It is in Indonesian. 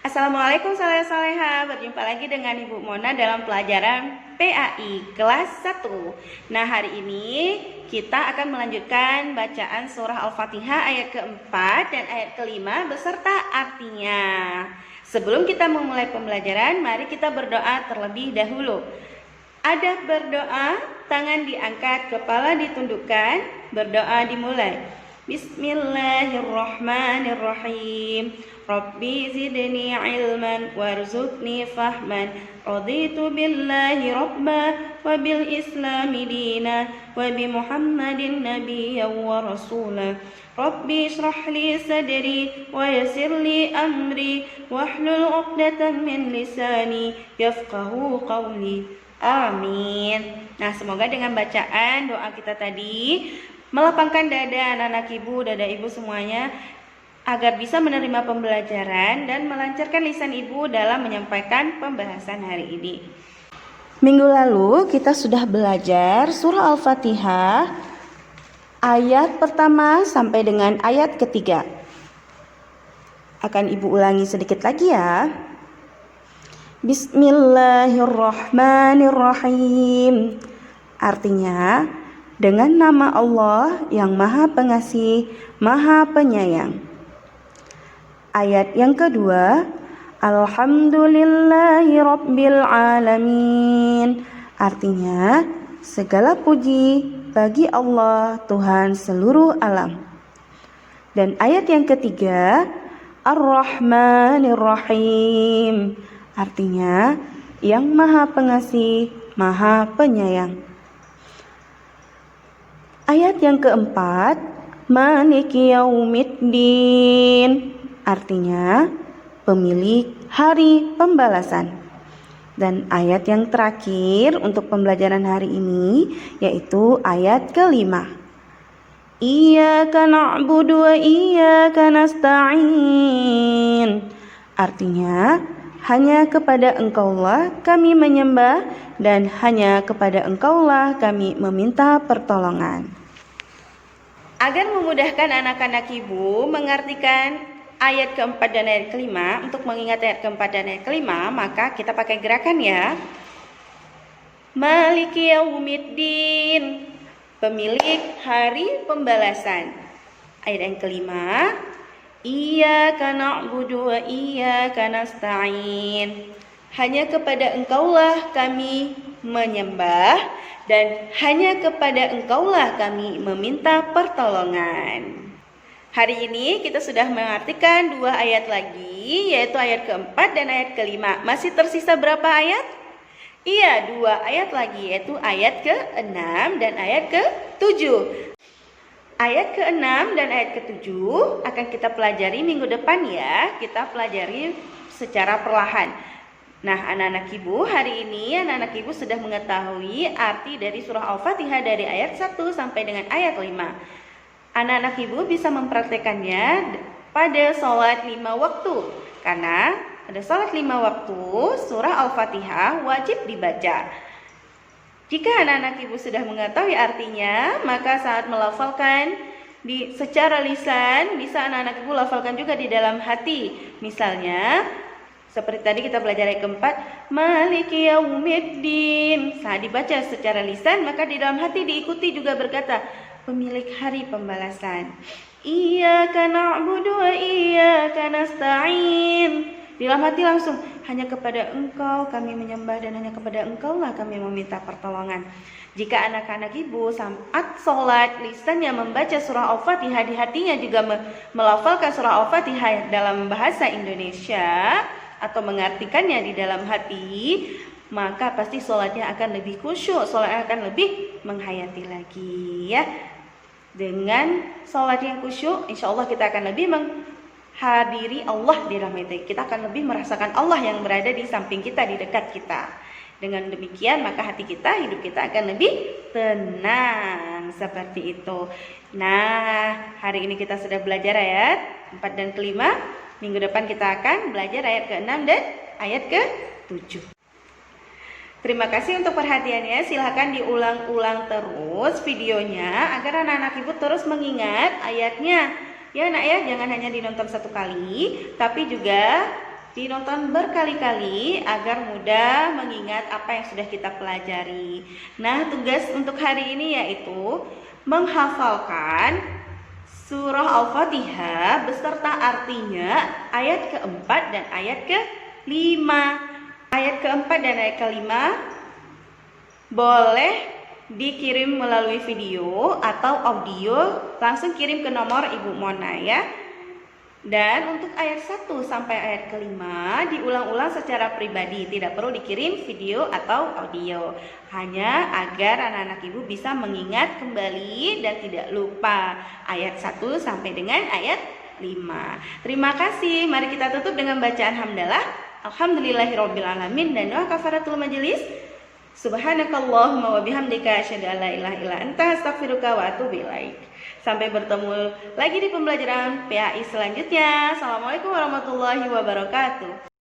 Assalamualaikum saleh-saleha, berjumpa lagi dengan Ibu Mona dalam pelajaran PAI kelas 1. Nah, hari ini kita akan melanjutkan bacaan surah Al-Fatihah ayat keempat dan ayat kelima beserta artinya. Sebelum kita memulai pembelajaran, mari kita berdoa terlebih dahulu. Adab berdoa, tangan diangkat, kepala ditundukkan, berdoa dimulai. Bismillahirrahmanirrahim. Rabbi zidni ilman warzuqni fahman. Raditu billahi rabba wa bil islami dina wa bi Muhammadin nabiyyan wa rasula. Rabbi ishrah li sadri wa yassir li amri wahlul 'uqdatam min lisani yafqahu qawli. Amin. Nah, semoga dengan bacaan doa kita tadi melapangkan dada anak-anak ibu, dada ibu semuanya, agar bisa menerima pembelajaran dan melancarkan lisan ibu dalam menyampaikan pembahasan hari ini. Minggu lalu kita sudah belajar surah Al-Fatihah ayat pertama sampai dengan ayat ketiga. Akan ibu ulangi sedikit lagi ya. Bismillahirrahmanirrahim. Artinya, dengan nama Allah yang Maha Pengasih, Maha Penyayang. Ayat yang kedua, Alhamdulillahi Rabbil Alamin. Artinya, segala puji bagi Allah, Tuhan seluruh alam. Dan ayat yang ketiga, Ar-Rahmanir-Rahim. Artinya, yang Maha Pengasih, Maha Penyayang. Ayat yang keempat, Maliki Yaumiddin. Artinya, pemilik hari pembalasan. Dan ayat yang terakhir untuk pembelajaran hari ini yaitu ayat kelima. Iyyaka na'budu wa iyyaka nasta'in. Artinya, hanya kepada Engkaulah kami menyembah dan hanya kepada Engkaulah kami meminta pertolongan. Agar memudahkan anak-anak ibu mengartikan ayat keempat dan ayat kelima, untuk mengingat ayat keempat dan ayat kelima, maka kita pakai gerakan ya. Maliki Yaumiddin, pemilik hari pembalasan. Ayat yang kelima, Iyyaka na'budu wa iyyaka nasta'in. Hanya kepada Engkaulah kami menyembah dan hanya kepada Engkaulah kami meminta pertolongan. Hari ini kita sudah mengartikan 2 ayat lagi, yaitu ayat keempat dan ayat kelima. Masih tersisa berapa ayat? Iya, 2 ayat lagi, yaitu ayat ke-6 dan ayat ke-7. Ayat ke-6 dan ayat ke-7 akan kita pelajari minggu depan ya. Kita pelajari secara perlahan. Nah, anak-anak ibu, hari ini anak-anak ibu sudah mengetahui arti dari surah Al-Fatihah dari ayat 1 sampai dengan ayat 5. Anak-anak ibu bisa mempraktekannya pada sholat 5 waktu. Karena pada sholat 5 waktu, surah Al-Fatihah wajib dibaca. Jika anak-anak ibu sudah mengetahui artinya, maka saat melafalkan secara lisan, bisa anak-anak ibu lafalkan juga di dalam hati. Misalnya, seperti tadi kita belajar ayat keempat, Maliki Yaumiddin. Saat dibaca secara lisan, maka di dalam hati diikuti juga berkata, pemilik hari pembalasan. Iyyaka na'budu wa iyyaka nasta'in. Di dalam hati langsung, hanya kepada Engkau kami menyembah dan hanya kepada Engkaulah kami meminta pertolongan. Jika anak-anak ibu saat sholat lisannya membaca surah Al-Fatihah, di hatinya juga melafalkan surah Al-Fatihah dalam bahasa Indonesia atau mengartikannya di dalam hati, maka pasti sholatnya akan lebih khusyuk, sholatnya akan lebih menghayati lagi ya. Dengan sholat yang khusyuk, insya Allah kita akan lebih menghadiri Allah di dalam hati. Kita akan lebih merasakan Allah yang berada di samping kita, di dekat kita. Dengan demikian, maka hati kita, hidup kita akan lebih tenang. Seperti itu. Nah, hari ini kita sudah belajar ayat 4 dan kelima. Minggu depan kita akan belajar ayat ke-6 dan ayat ke-7. Terima kasih untuk perhatiannya. Silahkan diulang-ulang terus videonya agar anak-anak ibu terus mengingat ayatnya. Ya nak ya, jangan hanya dinonton 1 kali, tapi juga Ditonton berkali-kali agar mudah mengingat apa yang sudah kita pelajari. Nah, tugas untuk hari ini yaitu menghafalkan surah Al-Fatihah beserta artinya ayat keempat dan ayat kelima. Ayat keempat dan ayat kelima boleh dikirim melalui video atau audio, langsung kirim ke nomor Ibu Mona ya. Dan untuk ayat 1 sampai ayat kelima diulang-ulang secara pribadi, tidak perlu dikirim video atau audio. Hanya agar anak-anak ibu bisa mengingat kembali dan tidak lupa ayat 1 sampai dengan ayat 5. Terima kasih. Mari kita tutup dengan bacaan hamdalah. Alhamdulillahirobbilalamin dan doa kafaratul majelis. Subhanakallahumma wa bihamdika asyhadu an la ilaha illa anta astaghfiruka wa atubu ilaik. Sampai bertemu lagi di pembelajaran PAI selanjutnya. Assalamualaikum warahmatullahi wabarakatuh.